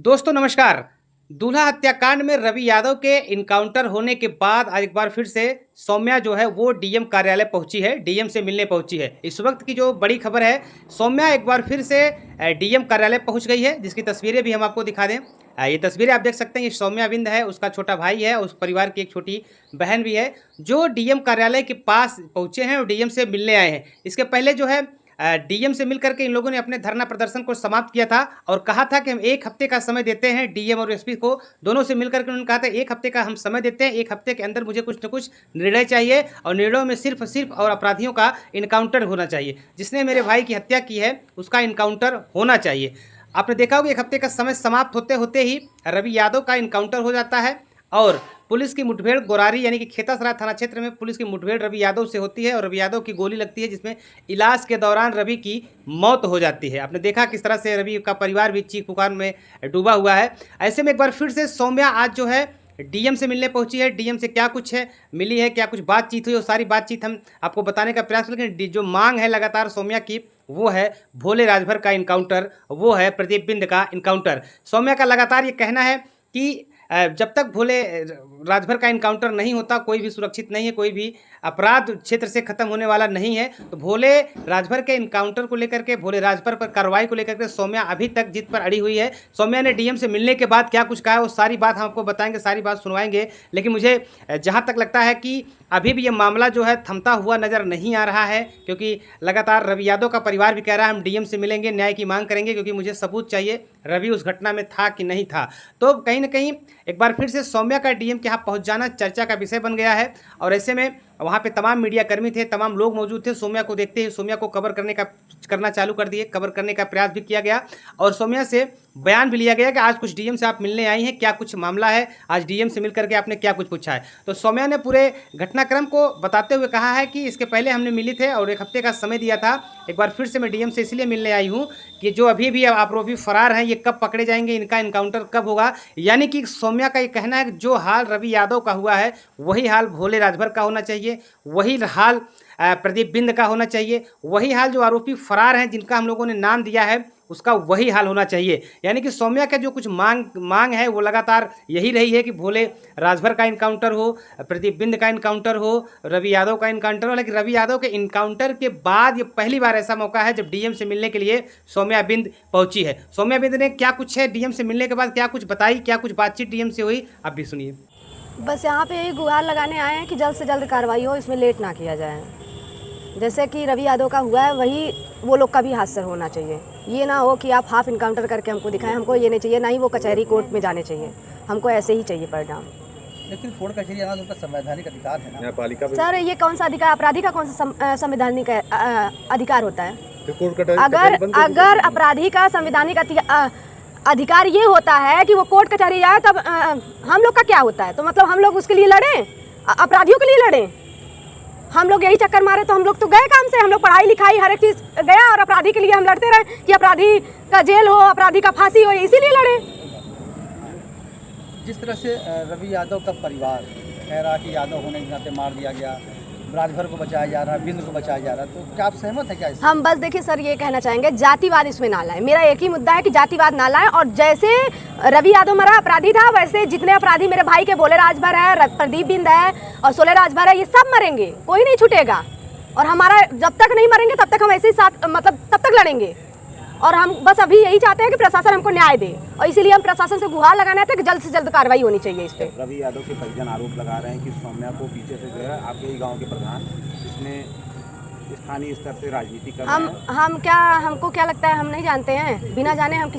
दोस्तों नमस्कार। दूल्हा हत्याकांड में रवि यादव के इनकाउंटर होने के बाद आज एक बार फिर से सौम्या जो है वो डीएम कार्यालय पहुंची है, डीएम से मिलने पहुंची है। इस वक्त की जो बड़ी खबर है, सौम्या एक बार फिर से डीएम कार्यालय पहुंच गई है, जिसकी तस्वीरें भी हम आपको दिखा दें। ये तस्वीरें आप देख सकते हैं, ये सौम्या बिंद है, उसका छोटा भाई है, उस परिवार की एक छोटी बहन भी है, जो डीएम कार्यालय के पास पहुँचे हैं और डीएम से मिलने आए हैं। इसके पहले जो है डीएम से मिलकर के इन लोगों ने अपने धरना प्रदर्शन को समाप्त किया था और कहा था कि हम 1 हफ्ते का समय देते हैं। डीएम और एसपी को दोनों से मिलकर के उन्होंने कहा था 1 हफ्ते का हम समय देते हैं, 1 हफ्ते के अंदर मुझे कुछ न कुछ निर्णय चाहिए और निर्णयों में सिर्फ और अपराधियों का इनकाउंटर होना चाहिए। जिसने मेरे भाई की हत्या की है उसका इनकाउंटर होना चाहिए। आपने देखा होगा 1 हफ्ते का समय समाप्त होते होते ही रवि यादव का इनकाउंटर हो जाता है और पुलिस की मुठभेड़ गोरारी यानी कि खेतासराय थाना क्षेत्र में पुलिस की मुठभेड़ रवि यादव से होती है और रवि यादव की गोली लगती है, जिसमें इलाज के दौरान रवि की मौत हो जाती है। आपने देखा किस तरह से रवि का परिवार भी चीख पुकार में डूबा हुआ है। ऐसे में एक बार फिर से सौम्या आज जो है डीएम से मिलने पहुंची है। डीएम से क्या कुछ है मिली है, क्या कुछ बातचीत हुई, वो सारी बातचीत हम आपको बताने का प्रयास करेंगे। लेकिन जो मांग है लगातार सौम्या की वो है भोले राजभर का इनकाउंटर, वो है प्रदीप बिंद का इनकाउंटर। सौम्या का लगातार ये कहना है कि जब तक भोले राजभर का इनकाउंटर नहीं होता कोई भी सुरक्षित नहीं है, कोई भी अपराध क्षेत्र से खत्म होने वाला नहीं है। तो भोले राजभर के इनकाउंटर को लेकर के, भोले राजभर पर कार्रवाई को लेकर के सौम्या अभी तक जिद पर अड़ी हुई है। सौम्या ने डीएम से मिलने के बाद क्या कुछ कहा है वो सारी बात हम आपको बताएंगे, सारी बात सुनवाएंगे। लेकिन मुझे जहाँ तक लगता है कि अभी भी ये मामला जो है थमता हुआ नज़र नहीं आ रहा है, क्योंकि लगातार रवि यादव का परिवार भी कह रहा है हम डीएम से मिलेंगे, न्याय की मांग करेंगे, क्योंकि मुझे सबूत चाहिए रवि उस घटना में था कि नहीं था। तो कहीं ना कहीं एक बार फिर से सौम्या का डीएम के यहाँ पहुँच जाना चर्चा का विषय बन गया है और ऐसे में वहाँ पे तमाम मीडिया कर्मी थे, तमाम लोग मौजूद थे। सौम्या को देखते ही सौम्या को कवर करना चालू कर दिए, कवर करने का प्रयास भी किया गया और सौम्या से बयान भी लिया गया कि आज कुछ डीएम से आप मिलने आई हैं, क्या कुछ मामला है, आज डीएम से मिल करके आपने क्या कुछ पूछा है। तो सौम्या ने पूरे घटनाक्रम को बताते हुए कहा है कि इसके पहले हमने मिली थे और 1 हफ्ते का समय दिया था। एक बार फिर से मैं डीएम से इसलिए मिलने आई हूँ कि जो अभी भी आरोपी फरार हैं ये कब पकड़े जाएंगे, इनका इनकाउंटर कब होगा। यानी कि सौम्या का ये कहना है कि जो हाल रवि यादव का हुआ है वही हाल भोले राजभर का होना चाहिए, वही हाल प्रदीप बिंद का होना चाहिए, वही हाल जो आरोपी फरार हैं जिनका हम लोगों ने नाम दिया है उसका वही हाल होना चाहिए। यानी कि सौम्या का जो कुछ मांग है वो लगातार यही रही है कि भोले राजभर का इनकाउंटर हो, प्रदीप बिंद का इनकाउंटर हो, रवि यादव का इनकाउंटर हो। लेकिन रवि यादव के इनकाउंटर के बाद ये पहली बार ऐसा मौका है जब डीएम से मिलने के लिए सौम्या बिंद पहुंची है। सौम्या बिंद ने क्या कुछ है डीएम से मिलने के बाद क्या कुछ बताई, क्या कुछ बातचीत डीएम से हुई, आप भी सुनिए। बस यहाँ पे यही गुहार लगाने आए हैं कि जल्द से जल्द कार्रवाई हो, इसमें लेट ना किया जाए। जैसे कि रवि यादव का हुआ है वही वो लोग का भी हादसा होना चाहिए। ये ना हो कि आप हाफ इनकाउंटर करके हमको दिखाएं, हमको ये नहीं चाहिए, ना ही वो कचहरी कोर्ट में जाने चाहिए, हमको ऐसे ही चाहिए परिणाम। लेकिन कोर्ट कचहरी आना उनका संवैधानिक अधिकार है ना। न्यायपालिका सर ये कौन सा अधिकार, अपराधी का कौन सा संवैधानिक अधिकार होता है? अगर अपराधी का संवैधानिक अधिकार ये होता है कि वो कोर्ट कचहरी जाए, तब हम लोग का क्या होता है? तो मतलब हम लोग उसके लिए लड़ें, अपराधियों के लिए लड़ें? हम लोग यही चक्कर मारे तो हम लोग तो गए काम से, हम लोग पढ़ाई लिखाई हर एक चीज़ गया और अपराधी के लिए हम लड़ते रहे कि अपराधी का जेल हो, अपराधी का फांसी हो, इसीलिए लड़े। जिस तरह से रवि यादव का परिवार कह रहा कि यादव होने के नाते मार दिया गया, राजभर को बचाया जा रहा है, बिंद को बचाया जा रहा है, तो क्या आप सहमत है क्या इससे? हम बस देखिए सर ये कहना चाहेंगे जातिवाद इसमें ना लाएं। मेरा एक ही मुद्दा है कि जातिवाद ना लाएं। और जैसे रवि यादव मरा अपराधी था, वैसे जितने अपराधी मेरे भाई के भोले राजभर है, प्रदीप बिंद है और सोले राजभर है, ये सब मरेंगे, कोई नहीं छूटेगा। और हमारा जब तक नहीं मरेंगे तब तक हम ऐसे ही साथ मतलब तब तक लड़ेंगे। और हम बस अभी यही चाहते हैं कि प्रशासन हमको न्याय दे और इसीलिए हम प्रशासन से गुहार लगाने आते हैं कि जल्द से जल्द कार्रवाई होनी चाहिए इस पर। रवि यादव के परिजन आरोप लगा रहे हैं कि सौम्या को पीछे से जो है आपके ही गांव के प्रधान जिसने स्थानीय स्तर से राजनीति कर हमको क्या लगता है, हम नहीं जानते हैं। बिना जाने हम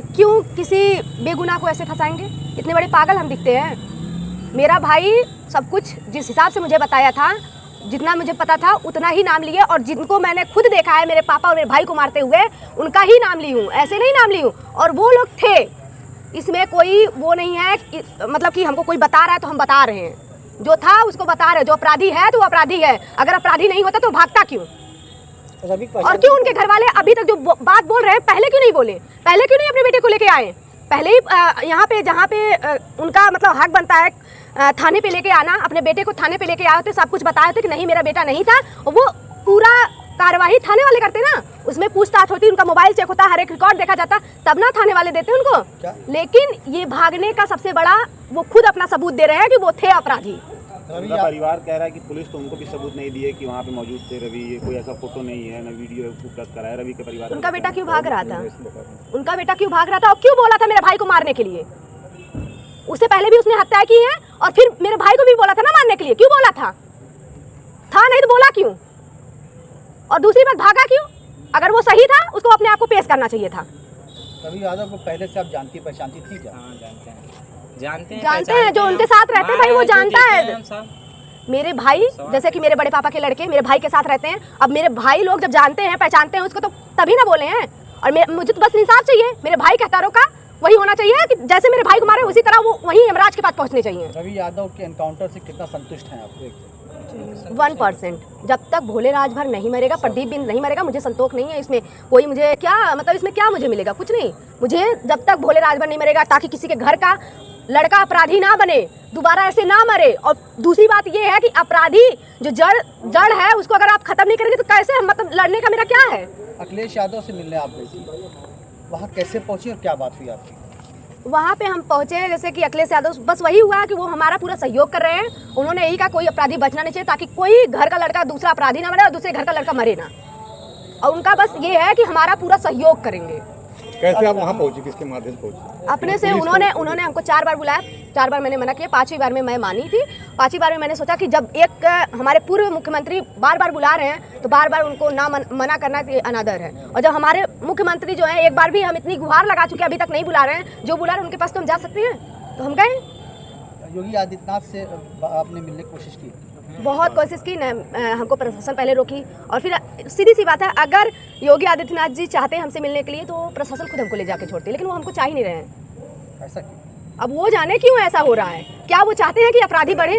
क्यों किसी बेगुनाह को ऐसे फंसाएंगे? इतने बड़े पागल हम दिखते हैं? मेरा भाई सब कुछ जिस हिसाब से मुझे बताया था, जितना मुझे पता था उतना ही नाम लिए और जिनको मैंने खुद देखा है मेरे पापा और मेरे भाई को मारते हुए उनका ही नाम ली हूँ, ऐसे नहीं नाम ली हूँ। और वो लोग थे, इसमें कोई वो नहीं है कि मतलब कि हमको कोई बता रहा है तो हम बता रहे हैं, जो था उसको बता रहे हैं। जो अपराधी है तो वो अपराधी है, अगर अपराधी नहीं होता तो भागता क्यों? और क्यों उनके घर वाले अभी तक जो बात बोल रहे हैं पहले क्यों नहीं बोले? पहले क्यों नहीं अपने बेटे को लेके आए? पहले ही यहाँ पे जहाँ पे उनका मतलब हक बनता है थाने पे लेके आना, अपने बेटे को थाने पे लेके आए थे, सब कुछ बताए थे कि नहीं मेरा बेटा नहीं था, वो पूरा कार्रवाई थाने वाले करते ना, उसमें पूछताछ होती, उनका मोबाइल चेक होता, हर एक रिकॉर्ड देखा जाता, तब ना थाने वाले देते उनको। क्या? लेकिन ये भागने का सबसे बड़ा, वो खुद अपना सबूत दे रहे हैं कि वो थे अपराधी। उनका परिवार कह रहा है कि पुलिस तो उनको भी सबूत नहीं दिए कि वहाँ पे मौजूद थे रवि, ये कोई ऐसा फोटो नहीं है, न वीडियो उपलब्ध कराया रवि के परिवार। उनका बेटा क्यों भाग रहा था? उनका बेटा क्यों भाग रहा था और क्यों बोला था मेरे भाई को मारने के लिए? उससे पहले भी उसने हत्या की है और फिर मेरे भाई को भी बोला था ना मारने के लिए, क्यों बोला था नहीं तो बोला क्यों? और दूसरी बात, भागा क्यों? अगर वो सही था उसको अपने आप को पेश करना चाहिए था। रवि यादव को पहले से आप जानती पहचानती थी क्या? जानते हैं, जो उनके साथ रहते हैं भाई वो जानता है। मेरे भाई जैसे कि मेरे बड़े पापा के लड़के मेरे भाई के साथ रहते हैं, अब मेरे भाई लोग जब जानते हैं पहचानते हैं उसको तो तभी ना बोले हैं। और मुझे तो बस इंसाफ चाहिए, मेरे भाई कहता रोका वही होना चाहिए कि जैसे मेरे भाई को मारे उसी तरह वो वही यमराज के पास पहुंचने चाहिए। रवि यादव के एनकाउंटर से कितना संतुष्ट हैं आप? 1%। जब तक भोले राजभर नहीं मरेगा, प्रदीप भी नहीं मरेगा, मुझे संतोष नहीं है इसमें कोई। मुझे क्या मतलब, इसमें क्या मुझे मिलेगा? कुछ नहीं। मुझे जब तक भोले राजभर नहीं मरेगा, ताकि किसी के घर का लड़का अपराधी ना बने, दोबारा ऐसे ना मरे। और दूसरी बात ये है कि अपराधी जो जड़ है उसको अगर आप खत्म नहीं करेंगे तो कैसे हम, मतलब लड़ने का मेरा क्या है? अखिलेश यादव से मिलने आप गई थी, वहाँ कैसे पहुंची और क्या बात हुई आपकी? वहाँ पे हम पहुँचे हैं, जैसे कि अखिलेश यादव, बस वही हुआ कि वो हमारा पूरा सहयोग कर रहे हैं। उन्होंने यही कहा कोई अपराधी बचना नहीं चाहिए, ताकि कोई घर का लड़का दूसरा अपराधी ना बने और दूसरे घर का लड़का मरे ना। और उनका बस ये है कि हमारा पूरा सहयोग करेंगे। कैसे आप वहाँ पहुँची, किसके माध्यम से पहुँची? अपने से उन्होंने हमको 4 बार बुलाया, 4 बार मैंने मना किया, 5वीं बार में मैं मानी थी। 5वीं बार में मैंने सोचा कि जब एक हमारे पूर्व मुख्यमंत्री बार बार बुला रहे हैं तो बार बार उनको ना मना करना ये अनादर है। और जब हमारे मुख्यमंत्री जो है, एक बार भी हम इतनी गुहार लगा चुके अभी तक नहीं बुला रहे हैं, जो बुला रहे हैं उनके पास तो हम जा सकते हैं, तो हम गए। योगी आदित्यनाथ से आपने मिलने की कोशिश की? बहुत कोशिश की, हमको प्रशासन पहले रोकी। और फिर सीधी सी बात है, अगर योगी आदित्यनाथ जी चाहते हैं हमसे मिलने के लिए तो प्रशासन खुद हमको ले जाके छोड़ते, लेकिन वो हमको चाह ही नहीं रहे हैं। ऐसा क्यों? अब वो जाने क्यों ऐसा हो रहा है, क्या वो चाहते हैं कि अपराधी बढ़े?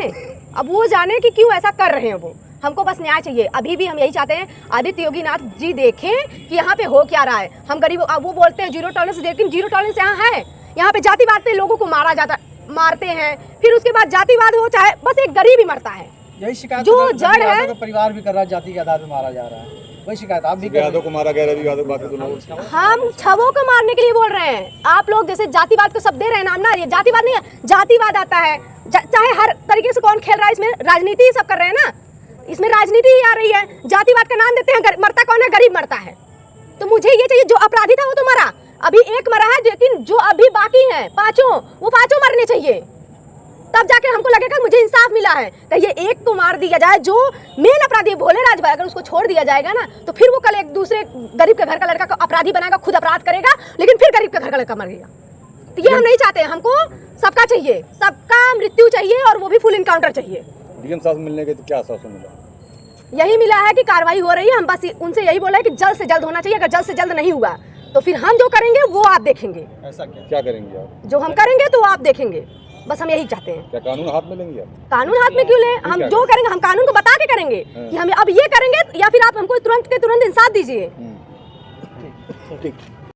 अब वो जाने कि क्यों ऐसा कर रहे हैं। वो हमको बस न्याय चाहिए। अभी भी हम यही चाहते हैं आदित्य योगी नाथ जी देखें कि यहाँ पे हो क्या रहा है। हम गरीब, अब वो बोलते हैं जीरो टॉलरेंस, लेकिन जीरो टॉलरेंस यहाँ है। यहाँ पे जातिवाद पे लोगों को मारते हैं, फिर उसके बाद जातिवाद हो चाहे, बस एक गरीब ही मरता है। यही शिकायत जो जड़ है, तो परिवार भी कर रहा है, जाति के आधार पर मारा जा रहा है, वही शिकायत आप भी कर रहे यादव को मारा गया, रवि यादव बाकी दोनों। हम छवों को मारने के लिए बोल रहे हैं। आप लोग जैसे जातिवाद को सब दे रहे हैं नाम ना, ये जातिवाद नहीं है, जातिवाद आता है। चाहे हर तरीके से कौन खेल रहा है, इसमें राजनीति ही सब कर रहे हैं ना, इसमें राजनीति ही आ रही है। जातिवाद का नाम देते हैं, मरता कौन है? गरीब मरता है। तो मुझे ये चाहिए, जो अपराधी था वो तो मरा, अभी एक मरा है, लेकिन जो अभी बाकी हैं पांचों, वो पांचों मरने चाहिए, तब जाके हमको लगेगा मुझे इंसाफ मिला है। तो ये एक को मार दिया जाए, जो मेन अपराधी भोले राजभर, अगर उसको छोड़ दिया जाएगा ना, तो फिर वो कल एक दूसरे गरीब के घर का लड़का को अपराधी बनाएगा, खुद अपराध करेगा, लेकिन फिर गरीब के घर का लड़का मरेगा। तो ये हम नहीं चाहते हैं। हमको सबका चाहिए, सबका मृत्यु चाहिए, और वो भी फुल इनकाउंटर चाहिए। डीएम साहब मिलने के तो क्या आश्वासन मिला? यही मिला है कि कार्रवाई हो रही है। हम बस उनसे यही बोला है कि जल्द से जल्द होना चाहिए। अगर जल्द से जल्द नहीं हुआ तो फिर हम जो करेंगे वो आप देखेंगे। ऐसा क्या करेंगे आप? जो हम करेंगे तो आप देखेंगे, बस हम यही चाहते हैं। क्या कानून हाथ में लेंगे आप? कानून हाथ में क्यों लें? हम जो करेंगे हम कानून को बता के करेंगे कि हम अब ये करेंगे, या फिर आप हमको तुरंत के तुरंत इंसाफ दीजिए। ठीक।